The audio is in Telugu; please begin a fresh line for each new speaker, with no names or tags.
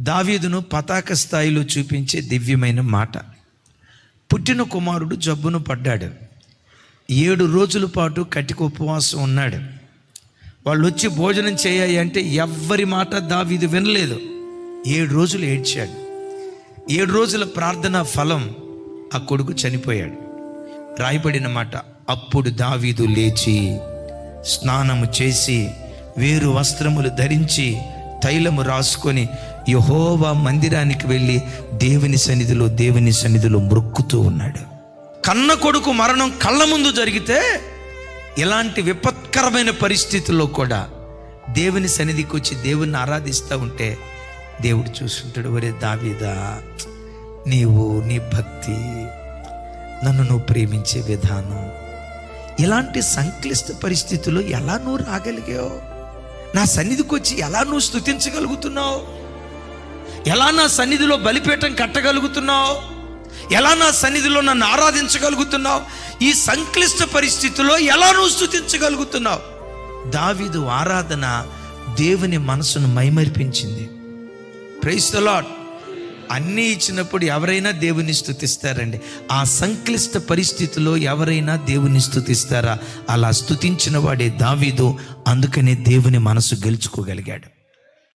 దావీదును పతాక స్థాయిలో చూపించే దివ్యమైన మాట. పుట్టిన కుమారుడు జబ్బును పడ్డాడు. 7 రోజుల పాటు కటిక ఉపవాసం ఉన్నాడు. వాళ్ళు వచ్చి భోజనం చేయాలి అంటే ఎవ్వరి మాట దావీదు వినలేదు. 7 రోజులు ఏడ్చాడు. 7 రోజుల ప్రార్థన ఫలం ఆ కొడుకు చనిపోయాడు. రాయబడిన మాట, అప్పుడు దావీదు లేచి స్నానము చేసి వేరు వస్త్రములు ధరించి తైలము రాసుకొని యెహోవా మందిరానికి వెళ్ళి దేవుని సన్నిధిలో మొక్కుతూ ఉన్నాడు. కన్న కొడుకు మరణం కళ్ళ ముందు జరిగితే ఇలాంటి విపత్కరమైన పరిస్థితుల్లో కూడా దేవుని సన్నిధికి వచ్చి దేవుణ్ణి ఆరాధిస్తూ ఉంటే దేవుడు చూస్తుంటాడు, ఒరే దావీదా, నీవు నీ భక్తి, నన్ను నువ్వు ప్రేమించే విధానం, ఇలాంటి సంక్లిష్ట పరిస్థితుల్లో ఎలా నువ్వు రాగలిగావు? నా సన్నిధికి వచ్చి ఎలా నువ్వు స్తుతించగలుగుతున్నావు? ఎలా నా సన్నిధిలో బలిపీఠం కట్టగలుగుతున్నావు? ఎలా నా సన్నిధిలో నన్ను ఆరాధించగలుగుతున్నావు? ఈ సంక్లిష్ట పరిస్థితుల్లో ఎలా నువ్వు స్తుతించగలుగుతున్నావు? దావీదు ఆరాధన దేవుని మనసును మైమరిపించింది. Praise the lord. అన్నీ ఇచ్చినప్పుడు ఎవరైనా దేవుని స్తుతిస్తారండి. ఆ సంక్లిష్ట పరిస్థితిలో ఎవరైనా దేవుని స్తుతిస్తారా? అలా స్తుతించిన వాడే దావీదు. అందుకనే దేవుని మనసు గెలుచుకోగలిగాడు.